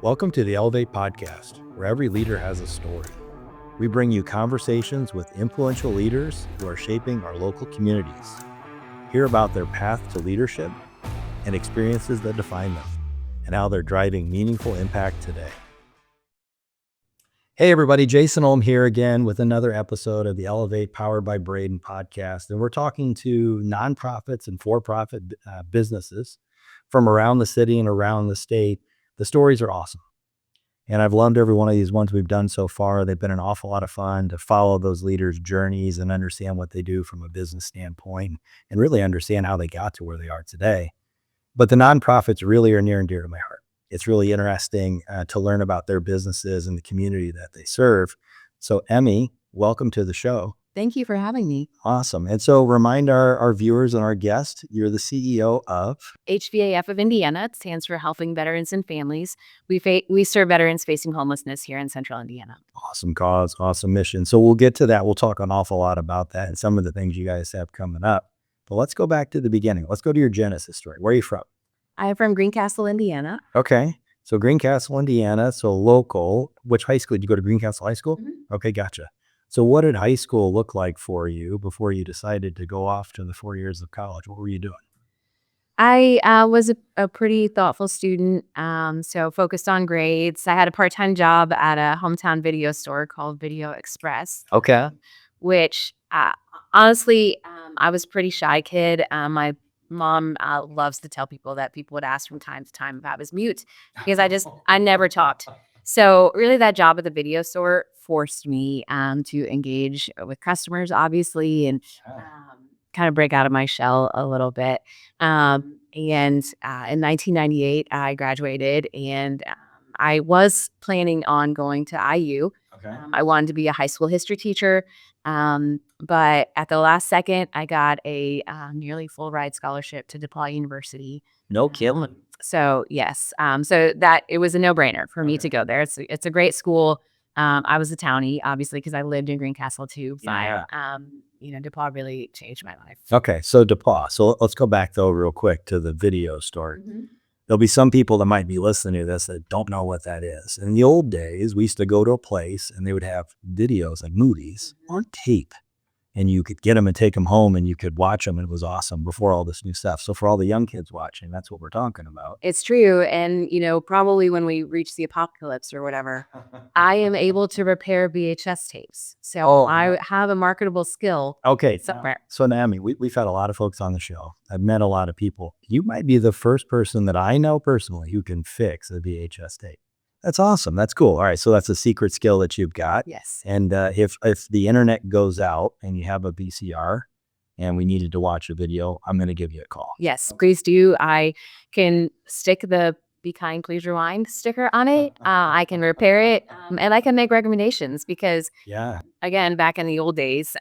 Welcome to the Elevate Podcast, where every leader has a story. We bring you conversations with influential leaders who are shaping our local communities. Hear about their path to leadership and experiences that define them, and how they're driving meaningful impact today. Hey everybody, Jason Olm here again with another episode of the Elevate Powered by Braden podcast. And we're talking to nonprofits and for-profit businesses from around the city and around the state. The stories are awesome. And I've loved every one of these ones we've done so far. They've been an awful lot of fun to follow those leaders' journeys and understand what they do from a business standpoint and really understand how they got to where they are today. But the nonprofits really are near and dear to my heart. It's really interesting to learn about their businesses and the community that they serve. So Emmy, welcome to the show. Thank you for having me. Awesome. And so remind our viewers and our guests, you're the CEO of HVAF of Indiana. It stands for Helping Veterans and Families. We serve veterans facing homelessness here in central Indiana. Awesome cause, awesome mission. So we'll get to that. We'll talk an awful lot about that and some of the things you guys have coming up. But let's go back to the beginning. Let's go to your Genesis story. Where are you from? I'm from Greencastle, Indiana. Okay. So Greencastle, Indiana. So local. Which high school? Did you go to Greencastle High School? Mm-hmm. Okay, gotcha. So what did high school look like for you before you decided to go off to the 4 years of college? What were you doing? I was a pretty thoughtful student, so focused on grades. I had a part-time job at a hometown video store called Video Express. Okay. Which honestly, I was a pretty shy kid. My mom loves to tell people that people would ask from time to time if I was mute because I never talked. So really that job at the video store forced me to engage with customers, obviously, and kind of break out of my shell a little bit. And in 1998, I graduated and I was planning on going to IU. Okay. I wanted to be a high school history teacher. But at the last second, I got a nearly full ride scholarship to DePaul University. No killing. So yes, so that it was a no brainer for me to go there. It's a great school. I was a townie, obviously, because I lived in Greencastle too. But DePaul really changed my life. Okay, so DePaul. So let's go back though real quick to the video store. Mm-hmm. There'll be some people that might be listening to this that don't know what that is. In the old days, we used to go to a place and they would have videos like movies on tape. And you could get them and take them home and you could watch them. And it was awesome before all this new stuff. So for all the young kids watching, that's what we're talking about. It's true. And, probably when we reach the apocalypse or whatever, I am able to repair VHS tapes. So I have a marketable skill. Okay. Somewhere. So Naomi, we've had a lot of folks on the show. I've met a lot of people. You might be the first person that I know personally who can fix a VHS tape. That's awesome. That's cool. All right. So that's a secret skill that you've got. Yes. And if the internet goes out and you have a VCR and we needed to watch a video, I'm going to give you a call. Yes, please do. I can stick the Be Kind, Please Rewind sticker on it. I can repair it and I can make recommendations because, again, back in the old days,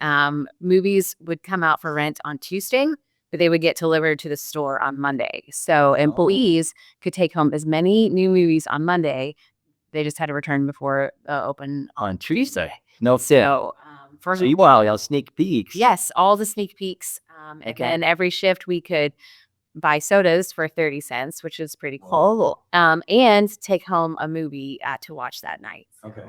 movies would come out for rent on Tuesday, but they would get delivered to the store on Monday. So employees could take home as many new movies on Monday. They just had to return before open on Tuesday. No, so so you want all sneak peeks? Yes, all the sneak peeks. Again, every shift we could buy sodas for 30 cents, which is pretty cool. And take home a movie to watch that night. Okay.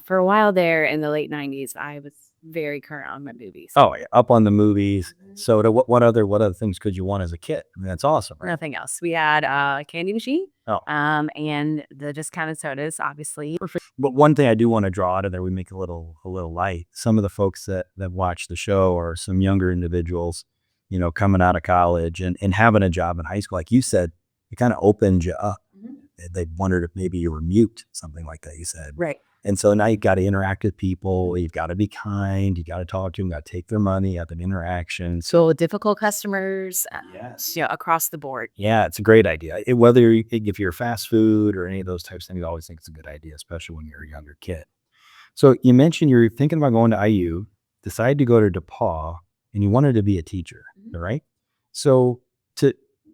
For a while there in the late 90s, I was very current on my movies. Oh, yeah. Up on the movies. So what other things could you want as a kid? I mean, that's awesome, right? Nothing else. We had a candy machine. Oh. And the discounted sodas, obviously. But one thing I do want to draw out of there, we make a little light. Some of the folks that watch the show are some younger individuals, coming out of college and having a job in high school. Like you said, it kind of opened you up. Mm-hmm. They wondered if maybe you were mute, something like that, you said. Right. And so now you've got to interact with people. You've got to be kind. You got to talk to them. Got to take their money, have an interaction. So difficult customers, across the board. Yeah, it's a great idea. Whether if you're fast food or any of those types of things, I always think it's a good idea, especially when you're a younger kid. So you mentioned you're thinking about going to IU, decided to go to DePaul, and you wanted to be a teacher, right? So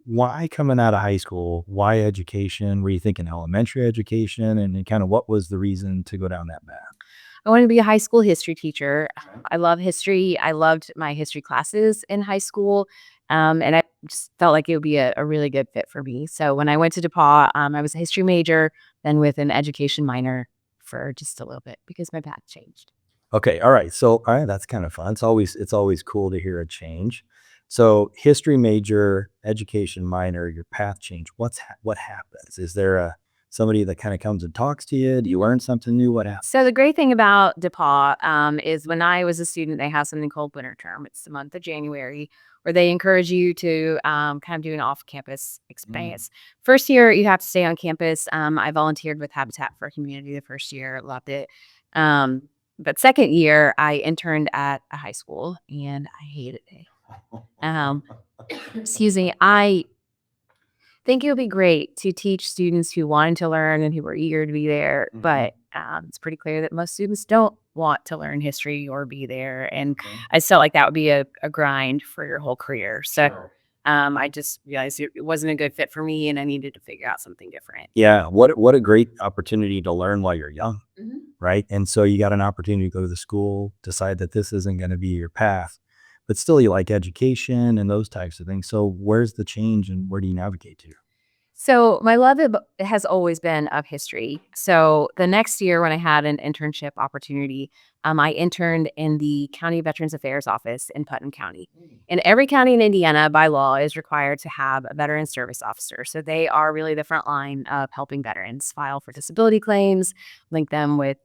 why coming out of high school? Why education? Were you thinking elementary education? And kind of what was the reason to go down that path? I wanted to be a high school history teacher. I love history. I loved my history classes in high school. And I just felt like it would be a really good fit for me. So when I went to DePaul, I was a history major, then with an education minor for just a little bit because my path changed. Okay, all right. So, all right, that's kind of fun. It's always cool to hear a change. So, history major, education minor, your path change. What happens? Is there a somebody that kind of comes and talks to you? Do you learn something new? What happens? So the great thing about DePaul is when I was a student, they have something called winter term. It's the month of January, where they encourage you to kind of do an off-campus experience. First year, you have to stay on campus. I volunteered with Habitat for Humanity the first year, loved it. But second year, I interned at a high school, and I hated it. Um, excuse me. I think it would be great to teach students who wanted to learn and who were eager to be there, but it's pretty clear that most students don't want to learn history or be there. And I just felt like that would be a grind for your whole career. So I just realized it wasn't a good fit for me and I needed to figure out something different. Yeah, what a great opportunity to learn while you're young, Mhm. right? And so you got an opportunity to go to the school, decide that this isn't going to be your path, but still you like education and those types of things. So where's the change and where do you navigate to? So my has always been of history. So the next year when I had an internship opportunity, I interned in the County Veterans Affairs office in Putnam County. And every county in Indiana by law is required to have a veteran service officer. So they are really the front line of helping veterans file for disability claims, link them with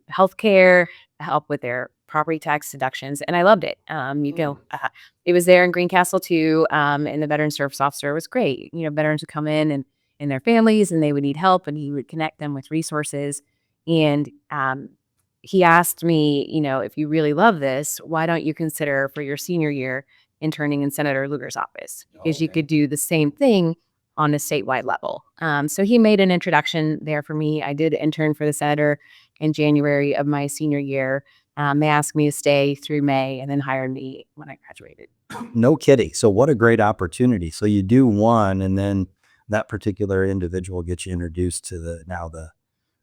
health care, help with their property tax deductions. And I loved it. It was there in Greencastle too. And the veteran service officer was great. You know, veterans would come in and their families and they would need help and he would connect them with resources. And he asked me, you know, if you really love this, why don't you consider for your senior year interning in Senator Lugar's office? Because you could do the same thing on a statewide level. So he made an introduction there for me. I did intern for the senator in January of my senior year. They asked me to stay through May and then hired me when I graduated. No kidding. So what a great opportunity. So you do one and then that particular individual gets you introduced to the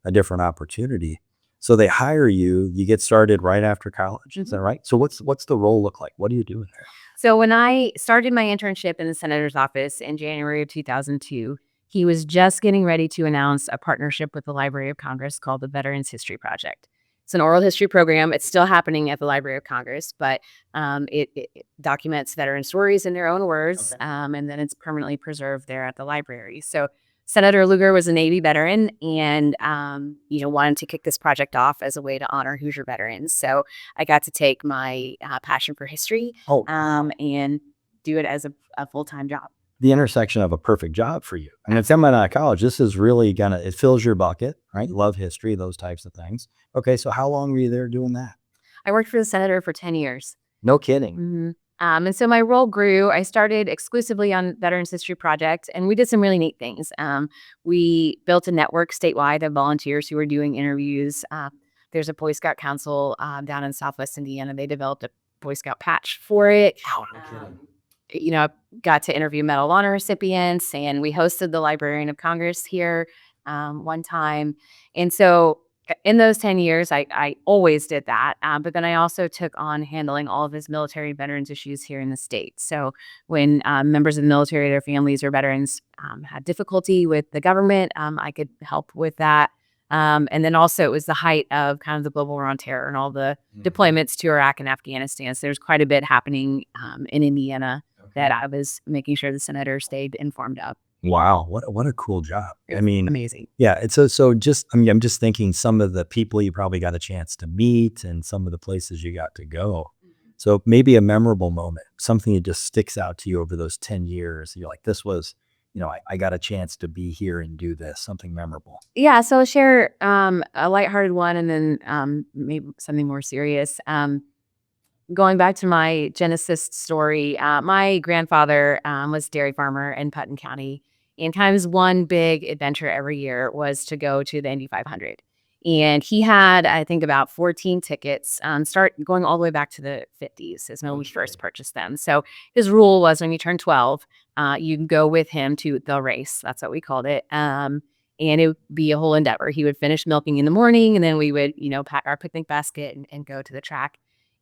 a different opportunity. So they hire you, you get started right after college. Is that right? So what's the role look like? What are you doing there? So when I started my internship in the senator's office in January of 2002, he was just getting ready to announce a partnership with the Library of Congress called the Veterans History Project. It's an oral history program. It's still happening at the Library of Congress, but it documents veteran stories in their own words, and then it's permanently preserved there at the library. So Senator Lugar was a Navy veteran and, wanted to kick this project off as a way to honor Hoosier veterans. So I got to take my passion for history and do it as a full-time job. The intersection of a perfect job for you. And it's coming out of college. This is really it fills your bucket, right? Love history, those types of things. Okay, so how long were you there doing that? I worked for the senator for 10 years. No kidding. Mm-hmm. And so my role grew. I started exclusively on Veterans History Project, and we did some really neat things. We built a network statewide of volunteers who were doing interviews. There's a Boy Scout Council down in Southwest Indiana. They developed a Boy Scout patch for it. Oh, no kidding. I got to interview Medal of Honor recipients, and we hosted the Librarian of Congress here one time. And so in those 10 years, I always did that. But then I also took on handling all of his military veterans issues here in the state. So when members of the military, their families or veterans had difficulty with the government, I could help with that. And then also it was the height of kind of the global war on terror and all the deployments to Iraq and Afghanistan. So there's quite a bit happening in Indiana that I was making sure the senator stayed informed of. Wow, what a cool job. I mean, Amazing. yeah, it's I'm just thinking some of the people you probably got a chance to meet and some of the places you got to go. So maybe a memorable moment, something that just sticks out to you over those 10 years. You're like, this was, I got a chance to be here and do this, something memorable. Yeah, so I'll share a lighthearted one and then maybe something more serious. Going back to my Genesis story, my grandfather was a dairy farmer in Putnam County. And kind of his one big adventure every year was to go to the Indy 500. And he had, I think, about 14 tickets, start going all the way back to the 50s is when we first purchased them. So his rule was when you turn 12, you can go with him to the race. That's what we called it. And it would be a whole endeavor. He would finish milking in the morning, and then we would, pack our picnic basket and go to the track.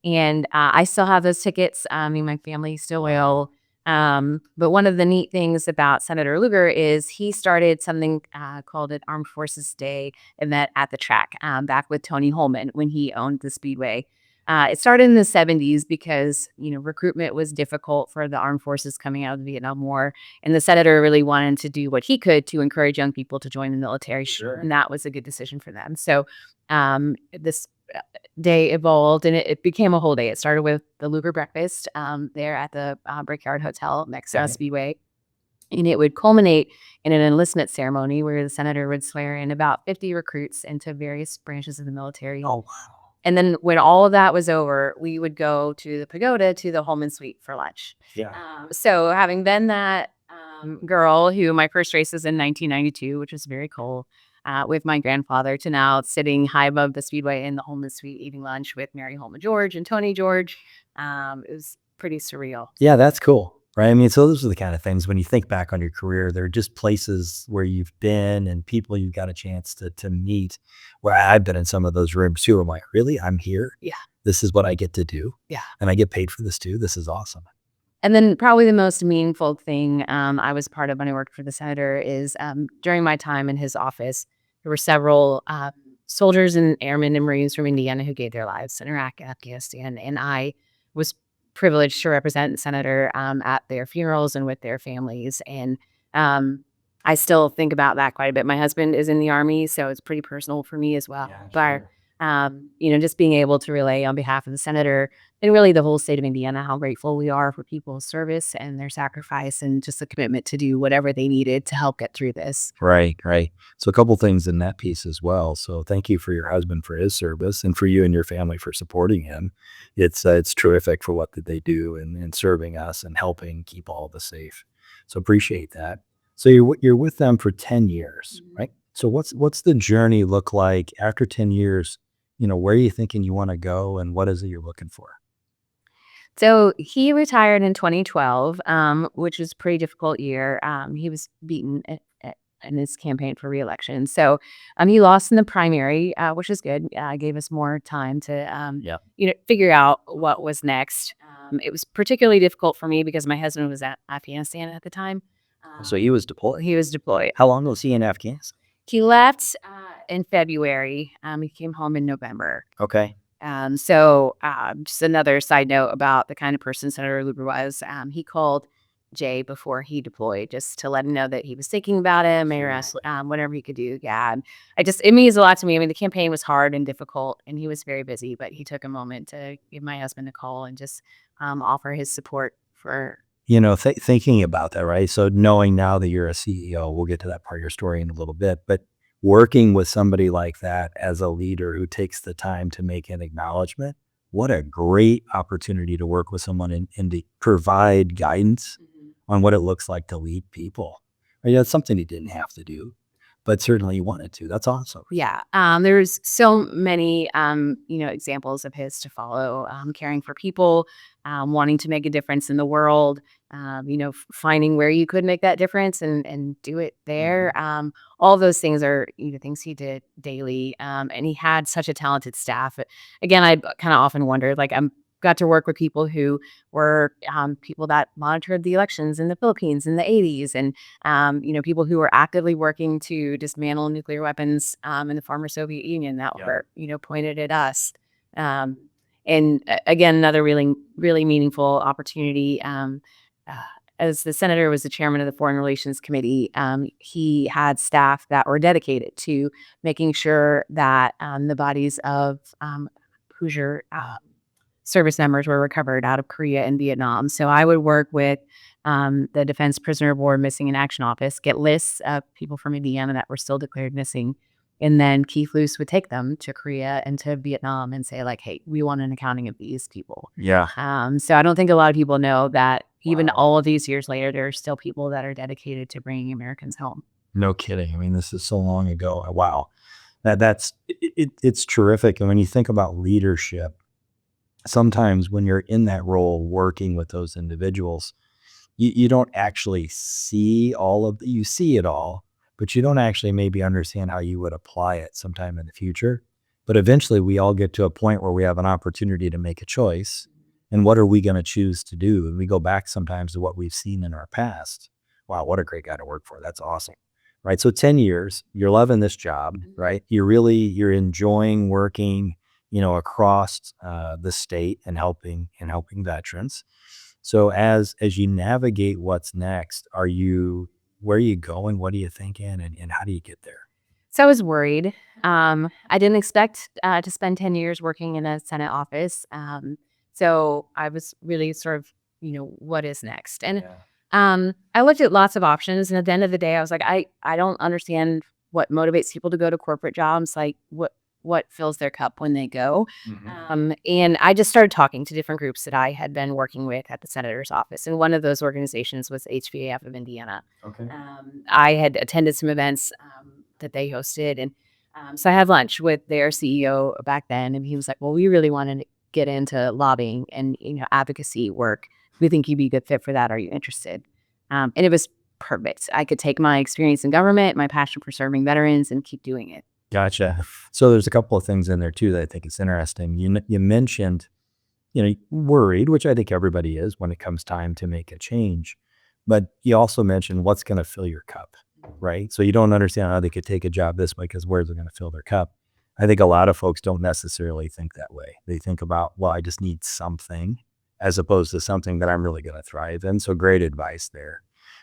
And I still have those tickets. My family still will. But one of the neat things about Senator Lugar is he started something called an Armed Forces Day event at the track back with Tony Holman when he owned the Speedway. It started in the 70s because, recruitment was difficult for the armed forces coming out of the Vietnam War. And the senator really wanted to do what he could to encourage young people to join the military. Sure. And that was a good decision for them. So this day evolved and it became a whole day. It started with the Lugar breakfast there at the Brickyard Hotel next to Okay. Speedway. And it would culminate in an enlistment ceremony where the senator would swear in about 50 recruits into various branches of the military. Oh, wow. And then when all of that was over, we would go to the pagoda to the Holman Suite for lunch. Yeah. So having been that girl who my first race was in 1992, which was very cool, with my grandfather, to now sitting high above the Speedway in the Holman Suite eating lunch with Mary Holman George and Tony George, it was pretty surreal. Yeah, that's cool. Right. I mean, so those are the kind of things when you think back on your career, they're just places where you've been and people you've got a chance to meet, where I've been in some of those rooms too. I'm like, really? I'm here? Yeah. This is what I get to do. Yeah. And I get paid for this too. This is awesome. And then probably the most meaningful thing I was part of when I worked for the senator is during my time in his office, there were several soldiers and airmen and Marines from Indiana who gave their lives in Iraq and Afghanistan. And I was privileged to represent the senator at their funerals and with their families. And I still think about that quite a bit. My husband is in the Army, so it's pretty personal for me as well. Yeah, But, just being able to relay on behalf of the senator and really the whole state of Indiana, how grateful we are for people's service and their sacrifice and just the commitment to do whatever they needed to help get through this. Right. So a couple things in that piece as well. So thank you for your husband for his service and for you and your family for supporting him. It's terrific for what they do and serving us and helping keep all of us safe. So appreciate that. So you're with them for 10 years, right? So what's the journey look like after 10 years? Where are you thinking you want to go and what is it you're looking for? So he retired in 2012, which was a pretty difficult year. He was beaten in his campaign for reelection. So he lost in the primary, which is good. Gave us more time to figure out what was next. It was particularly difficult for me because my husband was at Afghanistan at the time. So he was deployed. He was deployed. How long was he in Afghanistan? He left in February. He came home in November. Okay. So just another side note about the kind of person Senator Lugar was. He called Jay before he deployed just to let him know that he was thinking about him or whatever he could do. Yeah. And it means a lot to me. I mean, the campaign was hard and difficult and he was very busy, but he took a moment to give my husband a call and just offer his support for. Thinking about that, right? So knowing now that you're a CEO, we'll get to that part of your story in a little bit, but working with somebody like that as a leader who takes the time to make an acknowledgement, what a great opportunity to work with someone and to provide guidance on what it looks like to lead people. Right? That's something he didn't have to do, but certainly he wanted to. That's awesome. Yeah. There's so many, examples of his to follow, caring for people, wanting to make a difference in the world, finding where you could make that difference and do it there. All those things are things he did daily. And he had such a talented staff. Again, I kind of often wondered, got to work with people who were people that monitored the elections in the Philippines in the 80s and, people who were actively working to dismantle nuclear weapons in the former Soviet Union that were, pointed at us. And again, another really, really meaningful opportunity. As the senator was the chairman of the Foreign Relations Committee, he had staff that were dedicated to making sure that the bodies of Hoosier service members were recovered out of Korea and Vietnam. So I would work with the Defense Prisoner Board Missing in Action Office, get lists of people from Indiana that were still declared missing. And then Keith Luce would take them to Korea and to Vietnam and say, hey, we want an accounting of these people. Yeah. So I don't think a lot of people know that even all of these years later, there are still people that are dedicated to bringing Americans home. No kidding. I mean, this is so long ago. Wow. It's terrific. And when you think about leadership, sometimes when you're in that role working with those individuals, you don't actually see you see it all, but you don't actually maybe understand how you would apply it sometime in the future. But eventually we all get to a point where we have an opportunity to make a choice And what are we going to choose to do? And we go back sometimes to what we've seen in our past. Wow, what a great guy to work for. That's awesome. Right. So 10 years, you're loving this job, right? You're enjoying working, across the state and helping veterans. So as you navigate what's next, where are you going? What are you thinking? And how do you get there? So I was worried. I didn't expect to spend 10 years working in a Senate office. So I was really sort of, what is next? And I looked at lots of options. And at the end of the day, I was like, I don't understand what motivates people to go to corporate jobs. Like what fills their cup when they go. And I just started talking to different groups that I had been working with at the senator's office. And one of those organizations was HVAF of Indiana. Okay. I had attended some events that they hosted. And so I had lunch with their CEO back then. And he was like, well, we really wanted to get into lobbying and, advocacy work. We think you'd be a good fit for that. Are you interested? And it was perfect. I could take my experience in government, my passion for serving veterans, and keep doing it. Gotcha. So there's a couple of things in there too that I think is interesting. You mentioned, worried, which I think everybody is when it comes time to make a change. But you also mentioned what's going to fill your cup, right? So you don't understand how they could take a job this way because where's it going to fill their cup? I think a lot of folks don't necessarily think that way. They think about, well, I just need something as opposed to something that I'm really going to thrive in. So great advice there.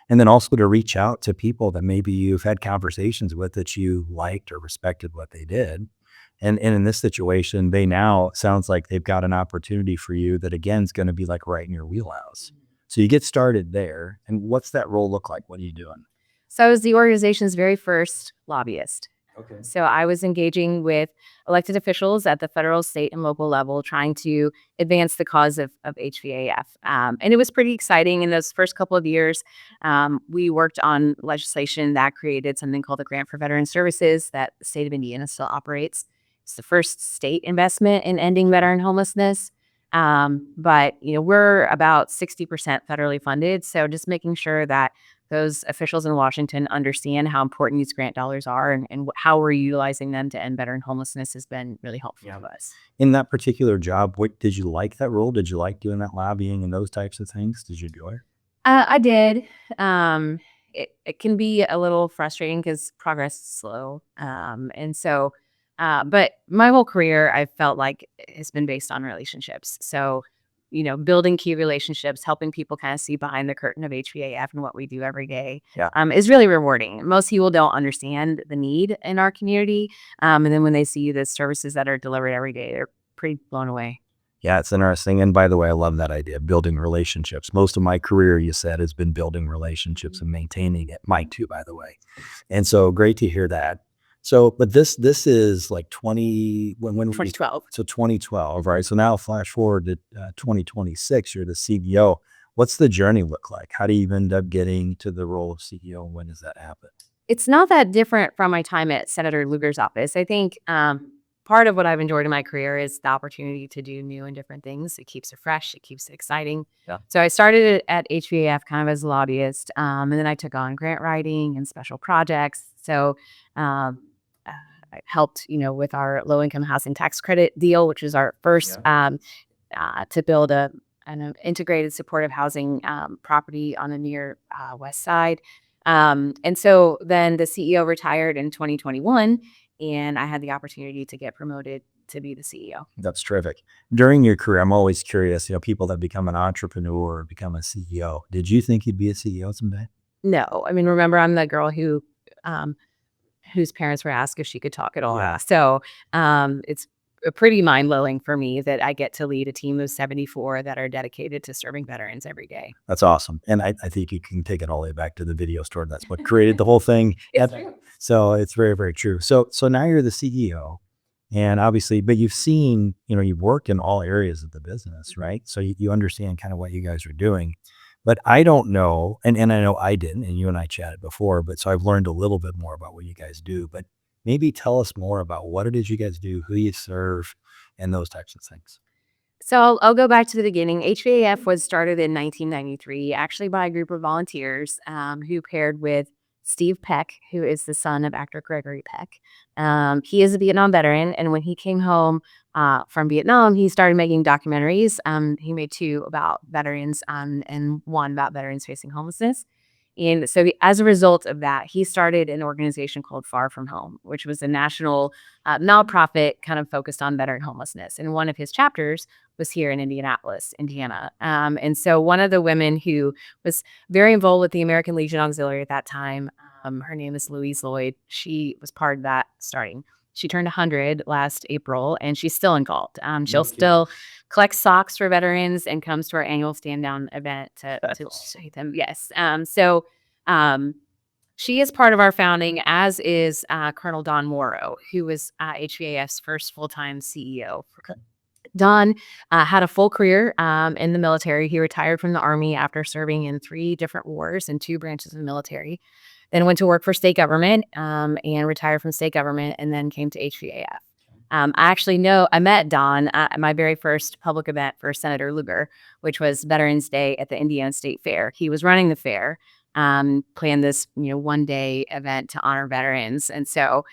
And then also to reach out to people that maybe you've had conversations with that you liked or respected what they did. And in this situation, they now sounds like they've got an opportunity for you that again is going to be like right in your wheelhouse. So you get started there. And what's that role look like? What are you doing? So I was the organization's very first lobbyist. Okay. So I was engaging with elected officials at the federal, state, and local level, trying to advance the cause of HVAF. And it was pretty exciting. In those first couple of years, we worked on legislation that created something called the Grant for Veteran Services that the state of Indiana still operates. It's the first state investment in ending veteran homelessness. But we're about 60% federally funded. So just making sure that those officials in Washington understand how important these grant dollars are and how we're utilizing them to end veteran homelessness has been really helpful to us. In that particular job, did you like that role? Did you like doing that lobbying and those types of things? Did you enjoy it? I did. It can be a little frustrating because progress is slow. But my whole career, I felt like has been based on relationships. So building key relationships, helping people kind of see behind the curtain of HVAF and what we do every day is really rewarding. Most people don't understand the need in our community. And then when they see the services that are delivered every day, they're pretty blown away. Yeah, it's interesting. And by the way, I love that idea, building relationships. Most of my career, you said, has been building relationships and maintaining it. Mine too, by the way. And so great to hear that. So, but this is like 2012. So 2012, right? So now flash forward to 2026, you're the CEO. What's the journey look like? How do you end up getting to the role of CEO? When does that happen? It's not that different from my time at Senator Lugar's office. I think part of what I've enjoyed in my career is the opportunity to do new and different things. It keeps it fresh. It keeps it exciting. Yeah. So I started at HVAF kind of as a lobbyist, and then I took on grant writing and special projects. So I helped, with our low-income housing tax credit deal, which is our first to build an integrated supportive housing property on the near west side. And so then the CEO retired in 2021, and I had the opportunity to get promoted to be the CEO. That's terrific. During your career, I'm always curious, people that become an entrepreneur or become a CEO. Did you think you'd be a CEO someday? No. I mean, remember, I'm the girl whose parents were asked if she could talk at all. Yeah. So it's pretty mind-blowing for me that I get to lead a team of 74 that are dedicated to serving veterans every day. That's awesome. And I think you can take it all the way back to the video store. That's what created the whole thing. It's true. So it's very, very true. So now you're the CEO, and obviously, but you've seen, you've worked in all areas of the business, right? So you understand kind of what you guys are doing. But I don't know, and I know I didn't, and you and I chatted before, but so I've learned a little bit more about what you guys do. But maybe tell us more about what it is you guys do, who you serve, and those types of things. So I'll go back to the beginning. HVAF was started in 1993, actually by a group of volunteers who paired with Steve Peck, who is the son of actor Gregory Peck. He is a Vietnam veteran, and when he came home from Vietnam, he started making documentaries. He made 2 about veterans and 1 about veterans facing homelessness. And so, as a result of that, he started an organization called Far From Home, which was a national nonprofit kind of focused on veteran homelessness. And one of his chapters was here in Indianapolis, Indiana. And so, one of the women who was very involved with the American Legion Auxiliary at that time, her name is Louise Lloyd. She was part of that starting. She turned 100 last April, and she's still involved. She'll still collect socks for veterans and comes to our annual stand down event to show them. Yes. She is part of our founding, as is Colonel Don Morrow, who was HVAF's first full-time CEO. Don had a full career in the military. He retired from the Army after serving in 3 different wars and 2 branches of the military. Then went to work for state government and retired from state government, and then came to HVAF. I met Don at my very first public event for Senator Lugar, which was Veterans Day at the Indiana State Fair. He was running the fair, planned this, one-day event to honor veterans. And so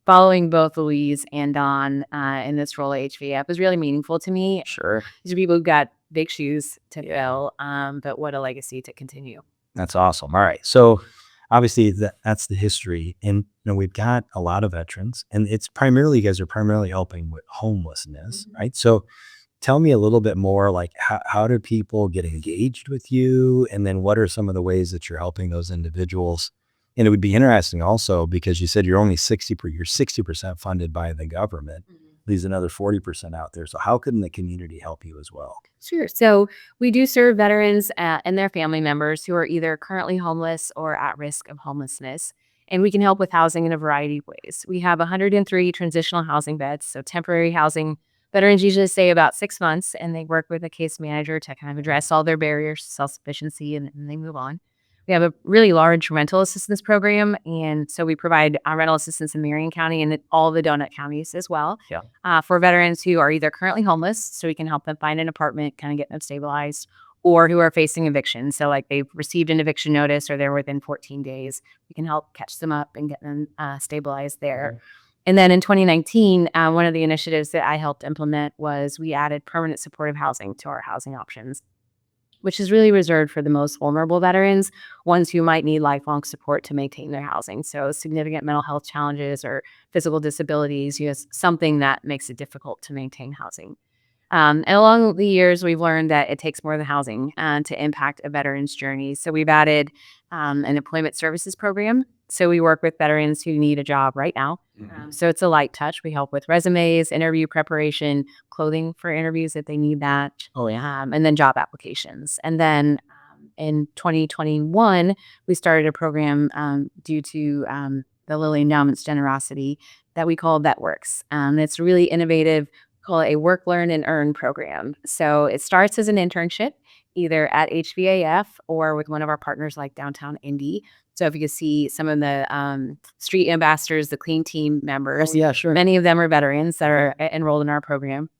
following both Louise and Don in this role at HVAF was really meaningful to me. Sure. These are people who've got big shoes to fill, but what a legacy to continue. That's awesome. All right. So obviously that's the history. And we've got a lot of veterans, and it's primarily, you guys are primarily helping with homelessness, right? So tell me a little bit more, like how do people get engaged with you? And then what are some of the ways that you're helping those individuals? And it would be interesting also, because you said you're only 60% funded by the government. Leaves another 40% out there. So how can the community help you as well? Sure. So we do serve veterans and their family members who are either currently homeless or at risk of homelessness. And we can help with housing in a variety of ways. We have 103 transitional housing beds, so temporary housing. Veterans usually stay about 6 months, and they work with a case manager to kind of address all their barriers to self-sufficiency, and they move on. We have a really large rental assistance program, and so we provide rental assistance in Marion County and all the donut counties as well. Yeah. For veterans who are either currently homeless, so we can help them find an apartment, kind of get them stabilized, or who are facing eviction. So like they've received an eviction notice or they're within 14 days. We can help catch them up and get them stabilized there. And then in 2019, one of the initiatives that I helped implement was we added permanent supportive housing to our housing options, which is really reserved for the most vulnerable veterans, ones who might need lifelong support to maintain their housing. So significant mental health challenges or physical disabilities, something that makes it difficult to maintain housing. And along the years, we've learned that it takes more than housing to impact a veteran's journey. So we've added an employment services program. So we work with veterans who need a job right now. So it's a light touch. We help with resumes, interview preparation, clothing for interviews if they need that. Oh, yeah. And then job applications. And then in 2021, we started a program due to the Lilly Endowment's generosity that we call VetWorks. It's really innovative. Call it a work, learn, and earn program. So it starts as an internship, either at HVAF or with one of our partners like Downtown Indy. So if you can see some of the street ambassadors, the clean team members, Yeah, sure. many of them are veterans that are enrolled in our program.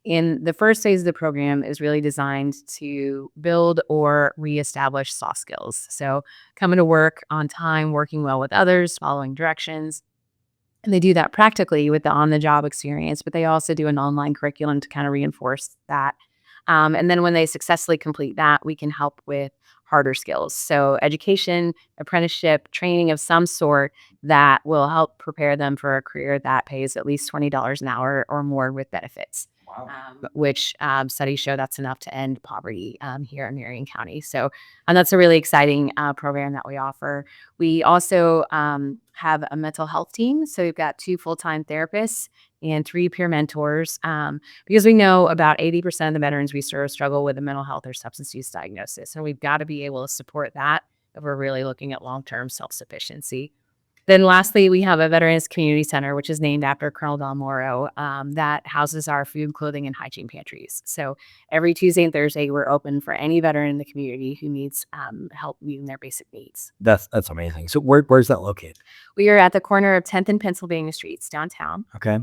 And the first phase of the program is really designed to build or reestablish soft skills. So coming to work on time, working well with others, following directions. And they do that practically with the on-the-job experience, but they also do an online curriculum to kind of reinforce that. And then when they successfully complete that, we can help with harder skills. So education, apprenticeship, training of some sort that will help prepare them for a career that pays at least $20 an hour or more with benefits. Wow. Which studies show that's enough to end poverty here in Marion County. So that's a really exciting program that we offer. We also have a mental health team. So we've got 2 full-time therapists and 3 peer mentors because we know about 80% of the veterans we serve struggle with a mental health or substance use diagnosis. And we've got to be able to support that if we're really looking at long-term self-sufficiency. Then lastly, we have a Veterans Community Center, which is named after Colonel Don Morrow, that houses our food, clothing, and hygiene pantries. So every Tuesday and Thursday, we're open for any veteran in the community who needs help meeting their basic needs. That's amazing. So where's that located? We are at the corner of 10th and Pennsylvania Streets downtown. Okay.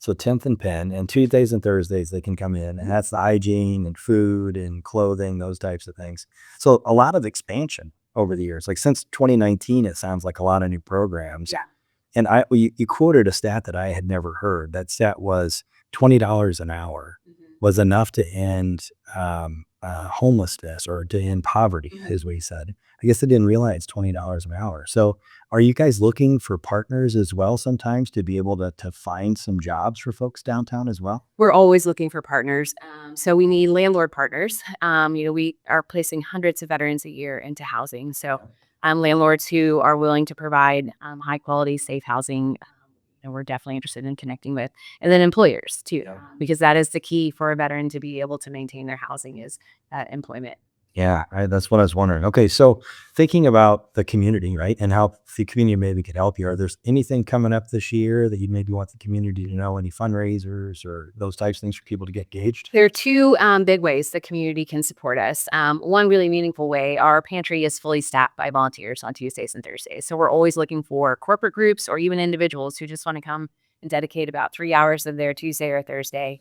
So 10th and Penn, and Tuesdays and Thursdays they can come in, and that's the hygiene and food and clothing, those types of things. So a lot of expansion over the years? Like since 2019, it sounds like a lot of new programs. Yeah. And you quoted a stat that I had never heard. That stat was $20 an hour was enough to end homelessness or to end poverty, is what he said. I guess I didn't realize $20 an hour. So are you guys looking for partners as well sometimes to be able to find some jobs for folks downtown as well? We're always looking for partners. So we need landlord partners. We are placing hundreds of veterans a year into housing. So landlords who are willing to provide high quality, safe housing, we're definitely interested in connecting with. And then employers too, because that is the key for a veteran to be able to maintain their housing is that employment. Yeah, that's what I was wondering. Okay, so thinking about the community, right, and how the community maybe could help you. Are there anything coming up this year that you maybe want the community to know? Any fundraisers or those types of things for people to get engaged? There are two big ways the community can support us. One really meaningful way, our pantry is fully staffed by volunteers on Tuesdays and Thursdays. So we're always looking for corporate groups or even individuals who just want to come and dedicate about 3 hours of their Tuesday or Thursday.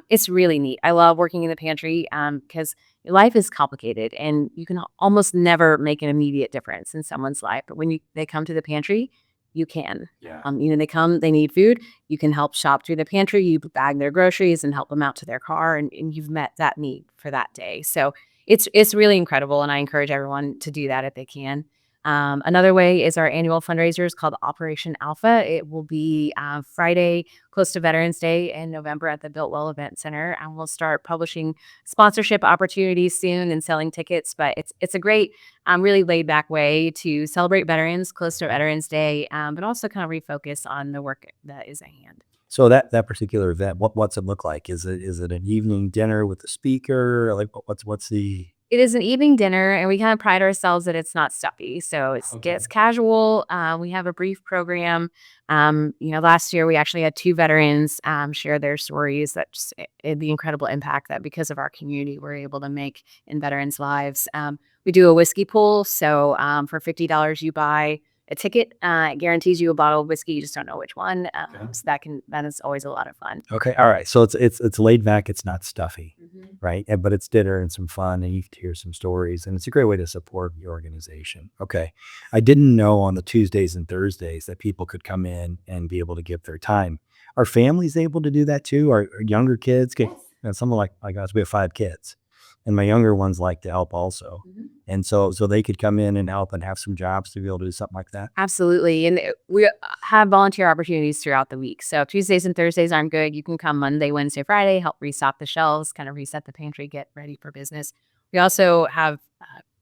It's really neat. I love working in the pantry because life is complicated and you can almost never make an immediate difference in someone's life. But when they come to the pantry, you can. Yeah. They come, they need food. You can help shop through the pantry, you bag their groceries and help them out to their car, and you've met that need for that day. So it's really incredible, and I encourage everyone to do that if they can. Another way is our annual fundraisers called Operation Alpha. It will be Friday, close to Veterans Day in November at the Builtwell Event Center, and we'll start publishing sponsorship opportunities soon and selling tickets. But it's a great, really laid back way to celebrate veterans close to Veterans Day, but also kind of refocus on the work that is at hand. So that particular event, what's it look like? Is it an evening dinner with the speaker? Like what's the It is an evening dinner, and we kind of pride ourselves that it's not stuffy. So it's casual. We have a brief program. Last year we actually had 2 veterans share their stories that just the incredible impact that because of our community we're able to make in veterans' lives. We do a whiskey pool. So for $50 you buy a ticket. It guarantees you a bottle of whiskey. You just don't know which one. So that is always a lot of fun. Okay, all right. So it's laid back. It's not stuffy, right? But it's dinner and some fun, and you get to hear some stories, and it's a great way to support the organization. Okay, I didn't know on the Tuesdays and Thursdays that people could come in and be able to give their time. Are families able to do that too? Are younger kids? Someone like us, we have 5 kids, and my younger ones like to help also. And so they could come in and help and have some jobs to be able to do something like that. Absolutely. And we have volunteer opportunities throughout the week. So Tuesdays and Thursdays aren't good. You can come Monday, Wednesday, Friday, help restock the shelves, kind of reset the pantry, get ready for business. We also have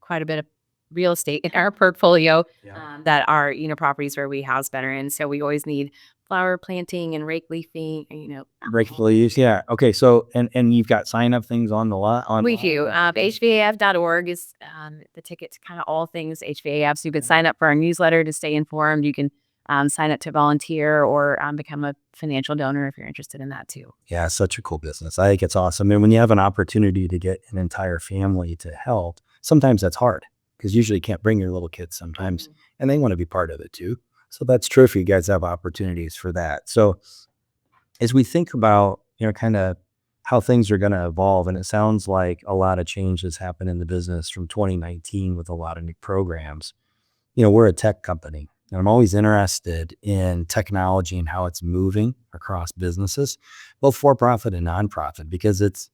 quite a bit of real estate in our portfolio that are, properties where we house veterans. So we always need flower planting and rake leafing, Rake leaves, yeah. Okay, so and you've got sign up things on the lot. We do. HVAF.org is the ticket to kind of all things HVAF. So you can sign up for our newsletter to stay informed. You can sign up to volunteer or become a financial donor if you're interested in that too. Yeah, such a cool business. I think it's awesome. And when you have an opportunity to get an entire family to help, sometimes that's hard because usually you can't bring your little kids sometimes, and they want to be part of it too. So that's true if you guys have opportunities for that. So as we think about, kind of how things are going to evolve, and it sounds like a lot of changes happen in the business from 2019 with a lot of new programs. We're a tech company, and I'm always interested in technology and how it's moving across businesses, both for-profit and nonprofit, because it's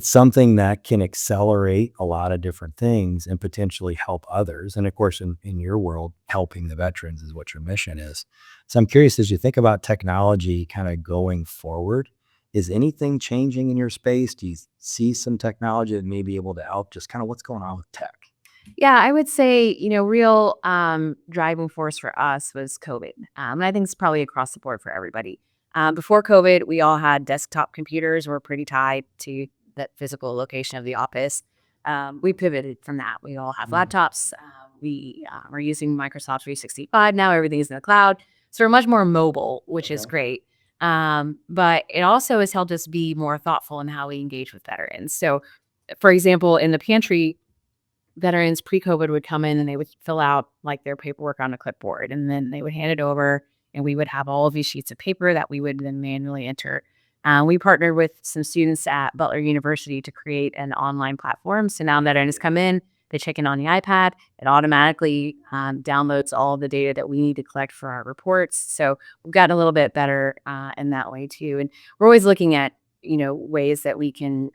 something that can accelerate a lot of different things and potentially help others. And of course, in your world, helping the veterans is what your mission is. So I'm curious, as you think about technology kind of going forward, is anything changing in your space? Do you see some technology that may be able to help? Just kind of what's going on with tech? Yeah, I would say, real driving force for us was COVID. And I think it's probably across the board for everybody. Before COVID, we all had desktop computers. We're pretty tied to that physical location of the office. We pivoted from that. We all have laptops. We are using Microsoft 365 now. Everything's in the cloud. So we're much more mobile, which is great. But it also has helped us be more thoughtful in how we engage with veterans. So, for example, in the pantry, veterans pre-COVID would come in and they would fill out like their paperwork on a clipboard, and then they would hand it over, and we would have all of these sheets of paper that we would then manually enter. We partnered with some students at Butler University to create an online platform. So now veterans come in, They check in on the iPad. It automatically downloads all the data that we need to collect for our reports. So we've gotten a little bit better in that way too. And we're always looking at ways that we can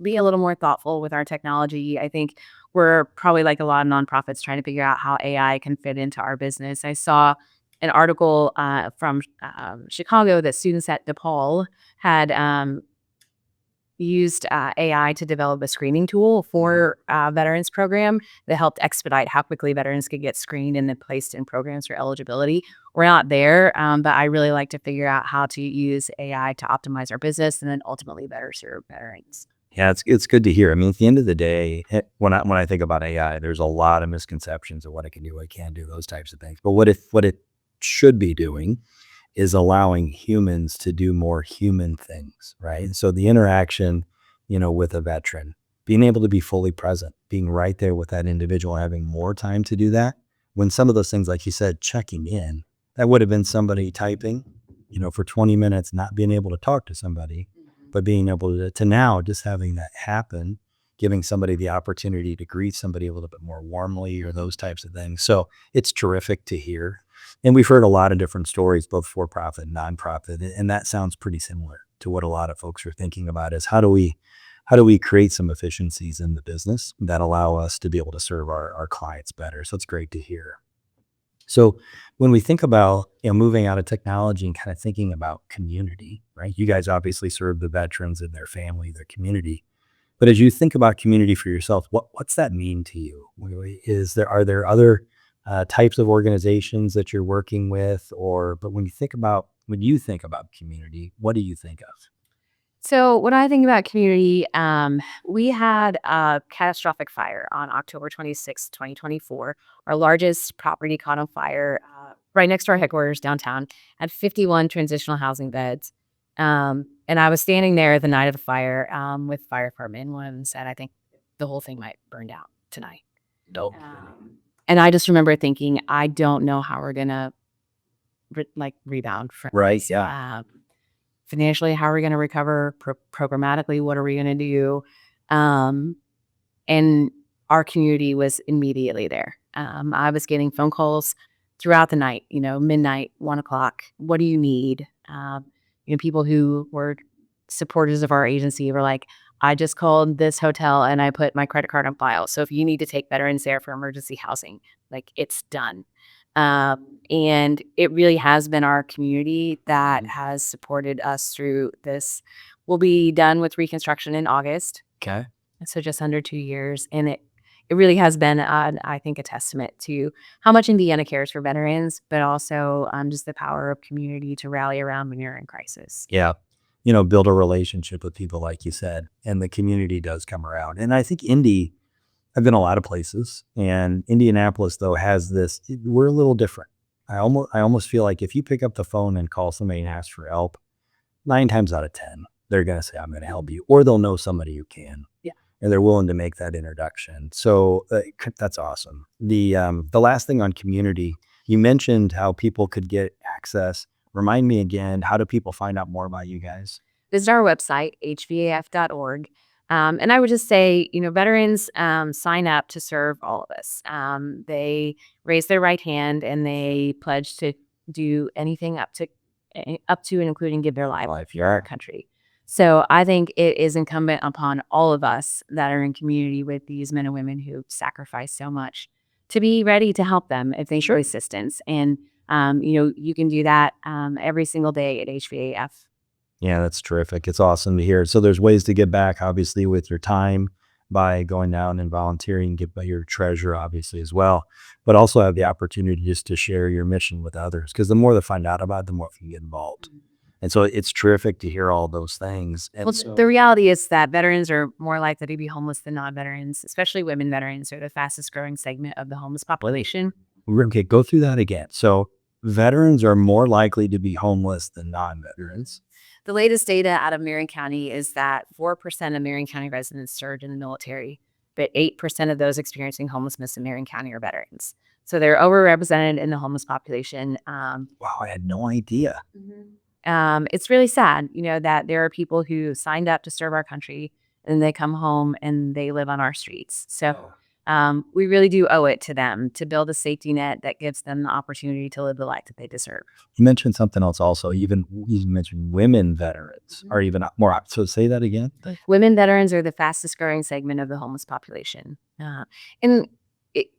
be a little more thoughtful with our technology. I think we're probably like a lot of nonprofits trying to figure out how AI can fit into our business. I saw an article from Chicago that students at DePaul had used AI to develop a screening tool for veterans program that helped expedite how quickly veterans could get screened and then placed in programs for eligibility. We're not there, but I really like to figure out how to use AI to optimize our business and then ultimately better serve veterans. Yeah, it's good to hear. I mean, at the end of the day, when I think about AI, there's a lot of misconceptions of what it can do, what it can't do, those types of things. But what it should be doing is allowing humans to do more human things, right? And so the interaction, with a veteran, being able to be fully present, being right there with that individual, having more time to do that. When some of those things, like you said, checking in, that would have been somebody typing, for 20 minutes, not being able to talk to somebody, but being able to now just having that happen, giving somebody the opportunity to greet somebody a little bit more warmly or those types of things. So it's terrific to hear. And we've heard a lot of different stories, both for-profit and nonprofit, and that sounds pretty similar to what a lot of folks are thinking about is how do we create some efficiencies in the business that allow us to be able to serve our clients better. So it's great to hear. So when we think about moving out of technology and kind of thinking about community, right? You guys obviously serve the veterans and their family, their community. But as you think about community for yourself, what's that mean to you? Are there other types of organizations that you're working with, but when you think about community, what do you think of? So when I think about community, we had a catastrophic fire on October 26th, 2024. Our largest property caught on fire right next to our headquarters downtown, had 51 transitional housing beds. And I was standing there the night of the fire with the fire department. One of them said, I think the whole thing might burn down tonight. Nope. And I just remember thinking, I don't know how we're going to rebound from Right. this. Yeah. Financially, how are we going to recover? Programmatically, what are we going to do? And our community was immediately there. I was getting phone calls throughout the night, midnight, 1:00. What do you need? People who were supporters of our agency were like, I just called this hotel and I put my credit card on file. So if you need to take veterans there for emergency housing, it's done. And it really has been our community that has supported us through this. We'll be done with reconstruction in August. Okay. So just under 2 years. And it really has been, I think, a testament to how much Indiana cares for veterans, but also just the power of community to rally around when you're in crisis. Yeah. Build a relationship with people, like you said, and the community does come around. And I think I've been a lot of places, and Indianapolis, though, has this, we're a little different. I almost feel like if you pick up the phone and call somebody and ask for help, 9 times out of 10, they're going to say, I'm going to help you, or they'll know somebody who can. Yeah. And they're willing to make that introduction. So that's awesome. The last thing on community, you mentioned how people could get access. Remind me again, how do people find out more about you guys? Visit our website, HVAF.org. And I would just say, veterans sign up to serve all of us. They raise their right hand and they pledge to do anything up to and including give their life for our country. So I think it is incumbent upon all of us that are in community with these men and women who sacrifice so much to be ready to help them if they need assistance. And, you can do that every single day at HVAF. Yeah, that's terrific. It's awesome to hear. So there's ways to give back, obviously, with your time by going down and volunteering, give by your treasure, obviously, as well, but also have the opportunity just to share your mission with others, because the more they find out about it, the more you can get involved. And so it's terrific to hear all those things. And Well, the reality is that veterans are more likely to be homeless than non-veterans, especially women veterans are the fastest growing segment of the homeless population. Okay, go through that again. So veterans are more likely to be homeless than non-veterans. The latest data out of Marion County is that 4% of Marion County residents served in the military, but 8% of those experiencing homelessness in Marion County are veterans. So they're overrepresented in the homeless population. Wow, I had no idea. It's really sad, that there are people who signed up to serve our country and they come home and they live on our streets. So we really do owe it to them to build a safety net that gives them the opportunity to live the life that they deserve. You mentioned something else also. Even you mentioned women veterans are even more. So say that again. Women veterans are the fastest growing segment of the homeless population. And,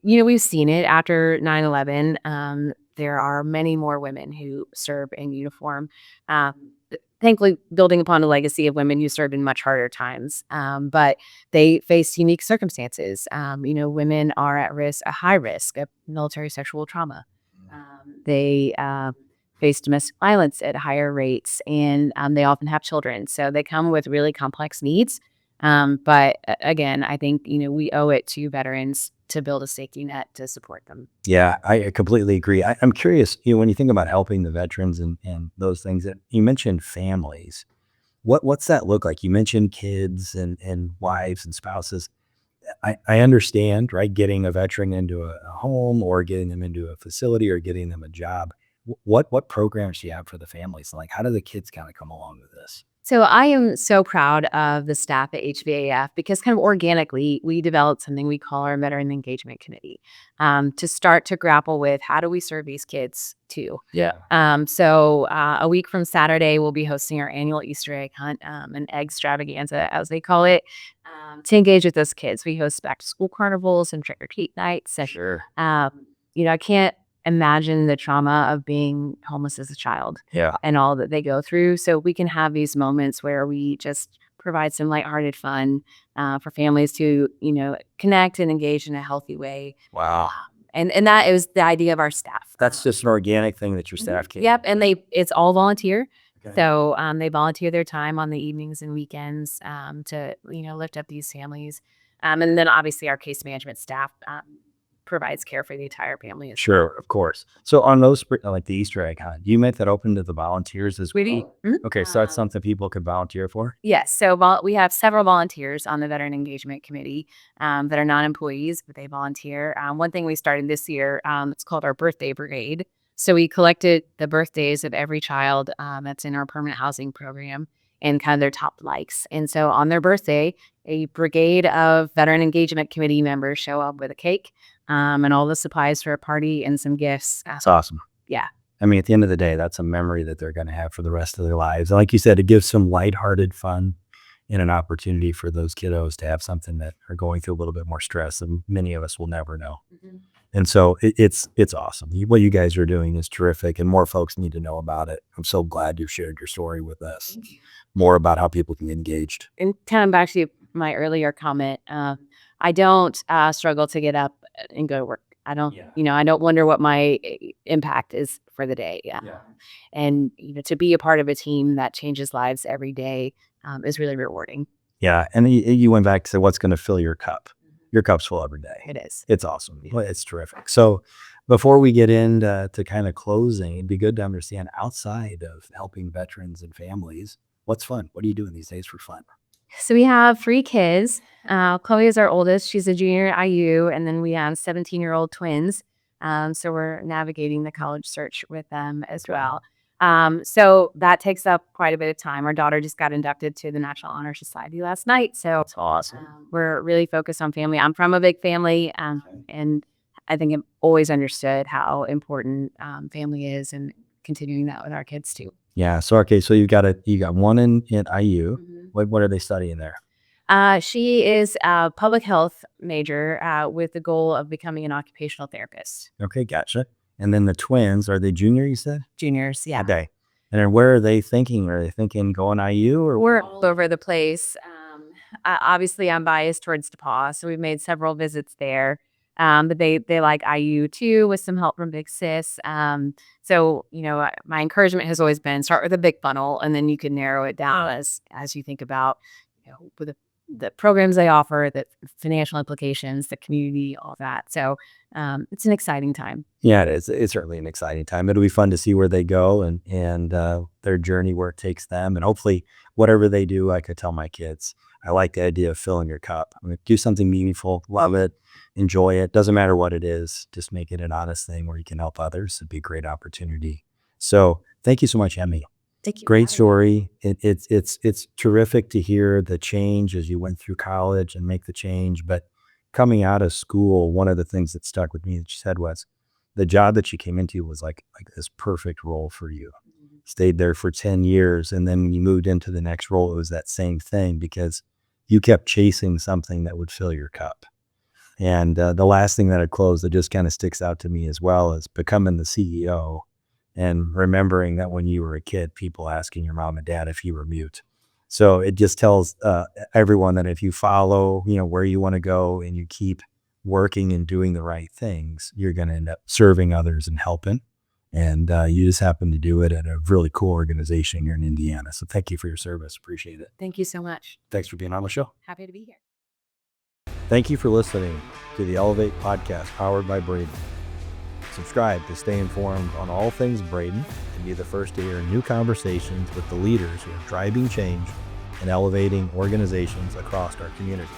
we've seen it after 9/11. There are many more women who serve in uniform. Thankfully, building upon a legacy of women who served in much harder times. But they face unique circumstances. Women are at risk, a high risk of military sexual trauma. They face domestic violence at higher rates, and they often have children. So they come with really complex needs. But again, I think, we owe it to veterans to build a safety net to support them. Yeah, I completely agree. I'm curious, when you think about helping the veterans and those things that you mentioned families, what's that look like? You mentioned kids and wives and spouses. I understand, right? Getting a veteran into a home or getting them into a facility or getting them a job. What programs do you have for the families? Like, how do the kids kind of come along with this? So I am so proud of the staff at HVAF because kind of organically, we developed something we call our Veteran Engagement Committee to start to grapple with how do we serve these kids too. Yeah. So a week from Saturday, we'll be hosting our annual Easter egg hunt, an egg extravaganza, as they call it, to engage with those kids. We host back to school carnivals and trick or treat nights. And, Sure. I can't imagine the trauma of being homeless as a child Yeah. and all that they go through. So we can have these moments where we just provide some lighthearted fun for families to, connect and engage in a healthy way. Wow. And that is the idea of our staff. That's just an organic thing that your staff can. Yep. And it's all volunteer. Okay. So they volunteer their time on the evenings and weekends to, lift up these families. And then obviously our case management staff provides care for the entire family. Sure, of course. So on those, like the Easter egg hunt, you make that open to the volunteers as well? Mhm. Okay, so that's something people could volunteer for? Yes. So we have several volunteers on the Veteran Engagement Committee that are non-employees, but they volunteer. One thing we started this year, it's called our Birthday Brigade. So we collected the birthdays of every child that's in our permanent housing program and kind of their top likes. And so on their birthday, a brigade of Veteran Engagement Committee members show up with a cake and all the supplies for a party and some gifts. That's awesome. Yeah. I mean, at the end of the day, that's a memory that they're going to have for the rest of their lives. And like you said, it gives some lighthearted fun and an opportunity for those kiddos to have something that are going through a little bit more stress than many of us will never know. Mm-hmm. And so it's awesome. What you guys are doing is terrific, and more folks need to know about it. I'm so glad you shared your story with us, more about how people can get engaged. And kind of back to my earlier comment, I don't struggle to get up and go to work. I don't, I don't wonder what my impact is for the day. And, to be a part of a team that changes lives every day is really rewarding. Yeah. And you went back to what's going to fill your cup. Your cup's full every day. It is. It's awesome. Well, it's terrific. So before we get into kind of closing, it'd be good to understand, outside of helping veterans and families, what's fun? What are you doing these days for fun? So we have 3 kids. Chloe is our oldest. She's a junior at IU. And then we have 17-year-old twins. So we're navigating the college search with them as well. So that takes up quite a bit of time. Our daughter just got inducted to the National Honor Society last night. So That's awesome. we're really focused on family. I'm from a big family. And I think I've always understood how important family is, and continuing that with our kids too. Yeah. So, okay. So you got one in IU. Mm-hmm. What are they studying there? She is a public health major with the goal of becoming an occupational therapist. Okay. Gotcha. And then the twins, are they junior, you said? Juniors, yeah. Okay. And then where are they thinking? Are they thinking going IU or? We're all over the place. Obviously, I'm biased towards DePaul, so we've made several visits there. But they like IU too, with some help from Big Sis. So my encouragement has always been start with a big funnel, and then you can narrow it down as you think about with the programs they offer, the financial implications, the community, all that. So it's an exciting time. Yeah, it is. It's certainly an exciting time. It'll be fun to see where they go and their journey, where it takes them. And hopefully whatever they do, I could tell my kids, I like the idea of filling your cup. I mean, do something meaningful, love it, enjoy it. Doesn't matter what it is. Just make it an honest thing where you can help others. It'd be a great opportunity. So thank you so much, Emmy. Thank you. Great story. It's terrific to hear the change as you went through college and make the change, but coming out of school, one of the things that stuck with me that she said was the job that she came into was like this perfect role for you. Stayed there for 10 years. And then when you moved into the next role, it was that same thing because you kept chasing something that would fill your cup. And the last thing that I'd close that just kind of sticks out to me as well is becoming the CEO and remembering that when you were a kid, people asking your mom and dad if you were mute. So it just tells everyone that if you follow, where you want to go and you keep working and doing the right things, you're going to end up serving others and helping. And you just happen to do it at a really cool organization here in Indiana. So thank you for your service. Appreciate it. Thank you so much. Thanks for being on the show. Happy to be here. Thank you for listening to the Elevate podcast powered by Braden. Subscribe to stay informed on all things Braden and be the first to hear new conversations with the leaders who are driving change and elevating organizations across our community.